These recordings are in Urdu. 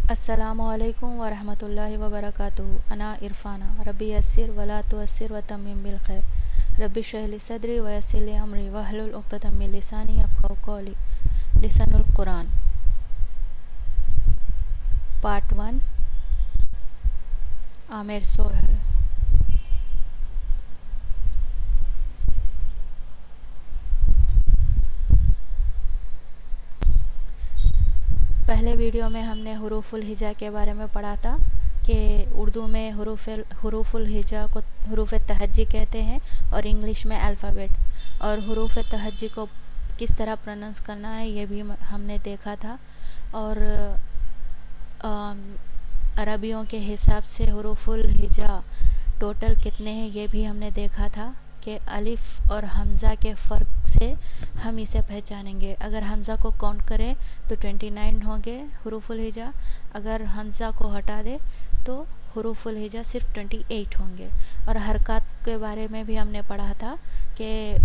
السلام علیکم ورحمۃ اللہ وبرکاتہ. انا عرفانہ. ربی یسر ولا تعسر وتمم بالخیر. ربی اشرح لی صدری ویسر لی امری واحلل عقدۃ من لسانی یفقہوا قولی. لسان القرآن پارٹ 1. عامر سہیل. پہلے ویڈیو میں ہم نے حروف الہجا کے بارے میں پڑھا تھا کہ اردو میں حروف الہجا کو حروف تہجی کہتے ہیں اور انگلش میں الفابیٹ. اور حروف تہجی کو کس طرح پروننس کرنا ہے یہ بھی ہم نے دیکھا تھا. اور عربیوں کے حساب سے حروف الہجا ٹوٹل کتنے ہیں یہ بھی ہم نے دیکھا تھا کہ الف اور حمزہ کے فرق سے ہم اسے پہچانیں گے. اگر حمزہ کو کاؤنٹ کریں تو 29 ہوں گے حروف الہجا. اگر حمزہ کو ہٹا دے تو حروف الہجا صرف 28 ہوں گے. اور حرکات کے بارے میں بھی ہم نے پڑھا تھا کہ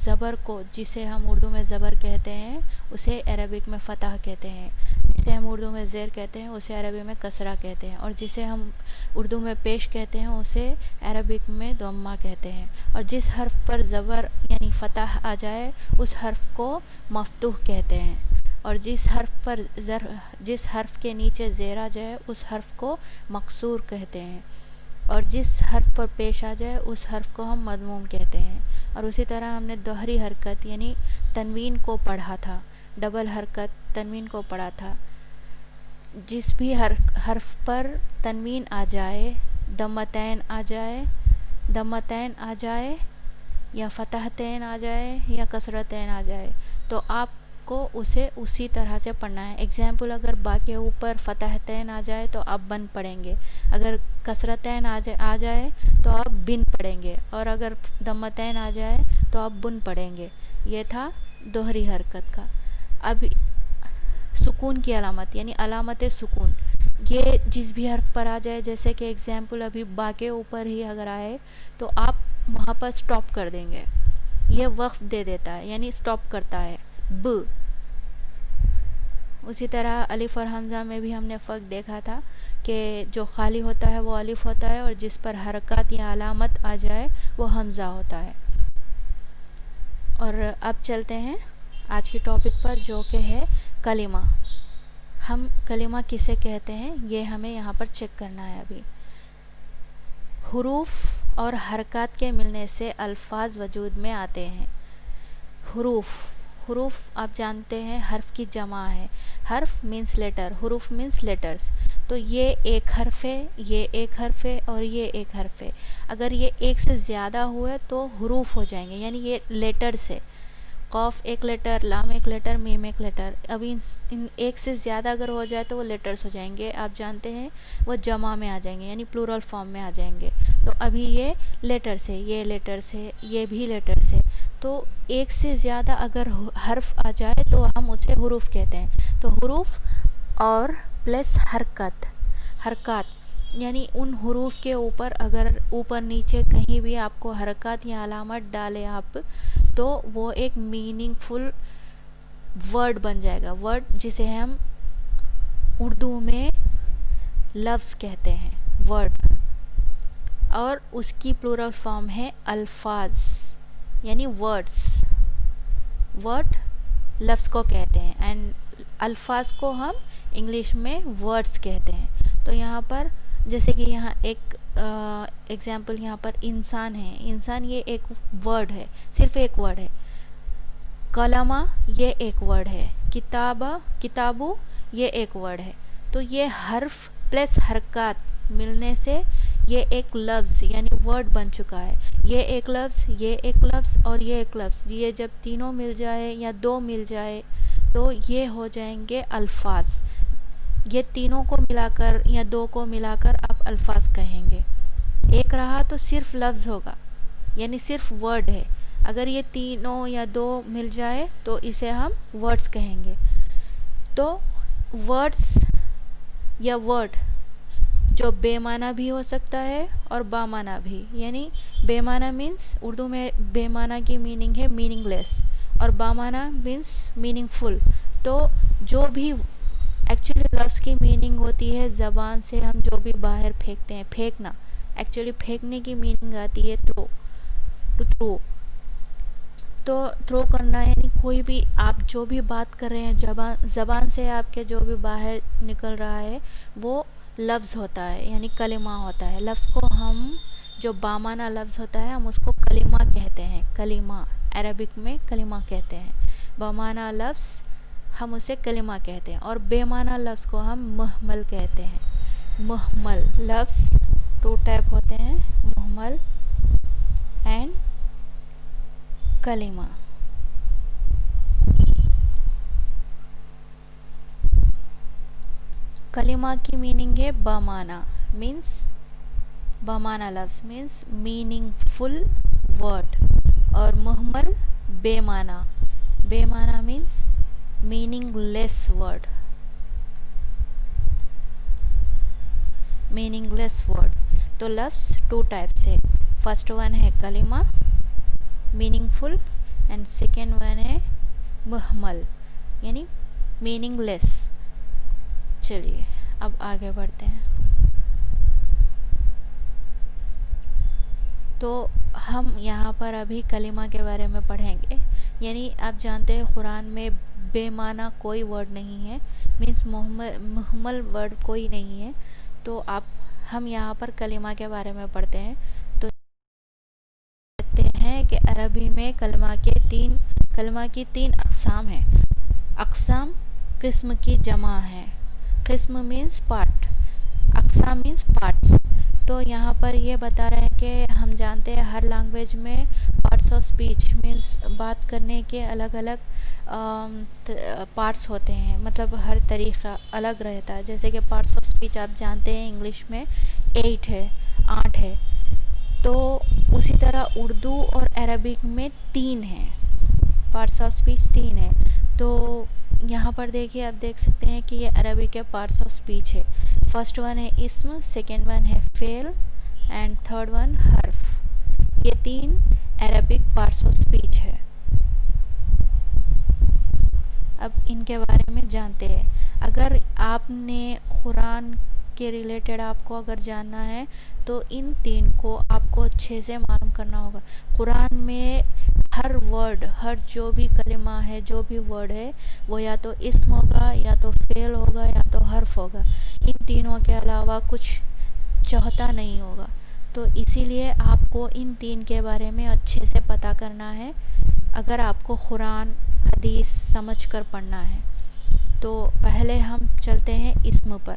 زبر کو جسے ہم اردو میں زبر کہتے ہیں اسے عربک میں فتح کہتے ہیں. جسے ہم اردو میں زیر کہتے ہیں اسے عربی میں کسرہ کہتے ہیں. اور جسے ہم اردو میں پیش کہتے ہیں اسے عربک میں ضمہ کہتے ہیں. اور جس حرف پر زبر یعنی فتح آ جائے اس حرف کو مفتوح کہتے ہیں. اور جس حرف کے نیچے زیر آ جائے اس حرف کو مکسور کہتے ہیں. اور جس حرف پر پیش آ جائے اس حرف کو ہم مضموم کہتے ہیں. اور اسی طرح ہم نے دوہری حرکت یعنی تنوین کو پڑھا تھا. ڈبل حرکت تنوین کو پڑھا تھا. جس بھی حرف پر تنوین آ جائے ضمتین آ جائے یا فتحتین آ جائے یا کسرتین آ جائے تو آپ کو اسے اسی طرح سے پڑھنا ہے. اگزامپل اگر با کے اوپر فتحتین آ جائے تو آپ بن پڑھیں گے. اگر کسرتین آ جائے تو آپ بن پڑھیں گے. اور اگر ضمتین آ جائے تو آپ بن پڑھیں گے. یہ تھا دوہری حرکت کا. اب سکون کی علامت یعنی علامت سکون یہ جس بھی حرف پر آ جائے جیسے کہ اگزامپل ابھی با کے اوپر ہی اگر آئے تو آپ وہاں پر سٹاپ کر دیں گے. یہ وقف دے دیتا ہے یعنی سٹاپ کرتا ہے ب. اسی طرح الف اور حمزہ میں بھی ہم نے فرق دیکھا تھا کہ جو خالی ہوتا ہے وہ الف ہوتا ہے اور جس پر حرکات یا علامت آ جائے وہ حمزہ ہوتا ہے. اور اب چلتے ہیں آج کی ٹاپک پر جو کہ ہے کلمہ. ہم کلمہ کسے کہتے ہیں یہ ہمیں یہاں پر چیک کرنا ہے. ابھی حروف اور حرکات کے ملنے سے الفاظ وجود میں آتے ہیں. حروف آپ جانتے ہیں حرف کی جمع ہے. حرف مینس لیٹر, حروف مینس لیٹرز. تو یہ ایک حرف ہے, یہ ایک حرف ہے اور یہ ایک حرف ہے. اگر یہ ایک سے زیادہ ہوئے تو حروف ہو جائیں گے یعنی یہ لیٹرز ہے. قاف ایک لیٹر, لام ایک لیٹر, میم ایک لیٹر. ابھی ان ایک سے زیادہ اگر ہو جائے تو وہ لیٹرز ہو جائیں گے. آپ جانتے ہیں وہ جمع میں آ جائیں گے یعنی پلورل فارم میں آ جائیں گے. تو ابھی یہ لیٹرز ہے, یہ لیٹرز ہے, یہ بھی لیٹرز ہے. تو ایک سے زیادہ اگر حرف آ جائے تو ہم اسے حروف کہتے ہیں. تو حروف اور پلس حرکات یعنی ان حروف کے اوپر اگر اوپر نیچے کہیں بھی آپ کو حرکات یا علامت ڈالے آپ تو وہ ایک میننگ فل ورڈ بن جائے گا. ورڈ جسے ہم اردو میں لفظ کہتے ہیں, ورڈ. اور اس کی پلورل فارم ہے الفاظ یعنی ورڈز. ورڈ لفظ کو کہتے ہیں اینڈ الفاظ کو ہم انگلش میں ورڈز کہتے ہیں. تو یہاں پر جیسے کہ یہاں ایک ایگزامپل یہاں پر انسان ہے. انسان یہ ایک ورڈ ہے, صرف ایک ورڈ ہے. کلمہ یہ ایک ورڈ ہے. کتابو یہ ایک ورڈ ہے. تو یہ حرف پلس حرکات ملنے سے یہ ایک لفظ یعنی ورڈ بن چکا ہے. یہ ایک لفظ, یہ ایک لفظ اور یہ ایک لفظ, یہ جب تینوں مل جائے یا دو مل جائے تو یہ ہو جائیں گے الفاظ. یہ تینوں کو ملا کر یا دو کو ملا کر آپ الفاظ کہیں گے. ایک رہا تو صرف لفظ ہوگا یعنی صرف ورڈ ہے. اگر یہ تینوں یا دو مل جائے تو اسے ہم ورڈز کہیں گے. تو ورڈز یا ورڈ جو بے معنی بھی ہو سکتا ہے اور با معنی بھی. یعنی بے معنی مینس اردو میں بے معنی کی میننگ ہے میننگ لیس اور با معنی مینس میننگ فل. تو جو بھی ایکچولی لفظ کی میننگ ہوتی ہے زبان سے ہم جو بھی باہر پھینکتے ہیں، پھینکنا. ایکچولی پھینکنے کی میننگ آتی ہے تھرو، ٹو تھرو. تو تھرو کرنا یعنی کوئی بھی آپ جو بھی بات کر رہے ہیں، زبان سے آپ کے جو بھی باہر نکل رہا ہے وہ لفظ ہوتا ہے، یعنی کلمہ ہوتا ہے. لفظ کو ہم جو بامانہ لفظ ہوتا ہے ہم اس کو کلمہ کہتے ہیں. کلمہ عربک میں کلمہ کہتے ہیں. بامانہ لفظ ہم اسے کلمہ کہتے ہیں، اور بے معنی لفظ کو ہم محمل کہتے ہیں. محمل لفظ 2 ٹائپ ہوتے ہیں، محمل اینڈ کلمہ. کلمہ کی میننگ ہے بامانہ، مینس بامانہ لفظ مینس میننگ فل ورڈ، اور محمل بے معنی. بے معنی means meaningless word. Meaningless word. تو لفظ 2 ٹائپس ہے. فرسٹ ون ہے کلمہ meaningful, and second one ہے محمل یعنی میننگ لیس. چلیے اب آگے بڑھتے ہیں. تو ہم یہاں پر ابھی کلمہ کے بارے میں پڑھیں گے. یعنی آپ جانتے ہیں قرآن میں بے معنی کوئی ورڈ نہیں ہے، مینس محمل ورڈ کوئی نہیں ہے. تو ہم یہاں پر کلمہ کے بارے میں پڑھتے ہیں. تو دیکھتے ہیں کہ عربی میں کلمہ کی 3 اقسام ہیں. اقسام قسم کی جمع ہے. قسم مینس پارٹ، اقسام مینس پارٹس. تو یہاں پر یہ بتا رہے ہیں کہ ہم جانتے ہیں ہر لینگویج میں پارٹس آف اسپیچ مینس بات کرنے کے الگ الگ پارٹس ہوتے ہیں، مطلب ہر طریقہ الگ رہتا ہے. جیسے کہ پارٹس آف اسپیچ آپ جانتے ہیں انگلش میں 8 ہے، 8 ہے. تو اسی طرح اردو اور عربک میں 3 ہیں، پارٹس آف اسپیچ 3 ہیں. تو یہاں پر دیکھیے آپ دیکھ سکتے ہیں کہ یہ عربی کے پارٹس آف اسپیچ ہے. فرسٹ ون ہے اسم، سیکنڈ ون ہے فعل، اینڈ تھرڈ ون حرف. یہ 3 عربک پارٹس آف اسپیچ ہے. اب ان کے بارے میں جانتے ہیں. اگر آپ نے قرآن کے ریلیٹڈ آپ کو اگر جاننا ہے تو ان 3 کو آپ کو اچھے سے معلوم کرنا ہوگا. قرآن میں ہر ورڈ، ہر جو بھی کلمہ ہے، جو بھی ورڈ ہے وہ یا تو اسم ہوگا، یا تو فعل ہوگا، یا تو حرف ہوگا. ان تینوں کے علاوہ کچھ چوتھا نہیں ہوگا. تو اسی لیے آپ کو ان 3 کے بارے میں اچھے سے پتہ کرنا ہے اگر آپ کو قرآن حدیث سمجھ کر پڑھنا ہے. تو پہلے ہم چلتے ہیں اسم پر.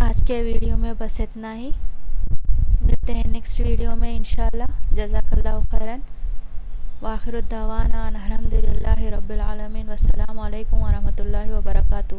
آج کے ویڈیو میں بس اتنا ہی. ملتے ہیں نیکسٹ ویڈیو میں انشاءاللہ. جزاک اللہ خیرن. وآخر الدعوانا الحمد للہ رب العالمین. والسلام علیکم ورحمۃ اللہ وبرکاتہ.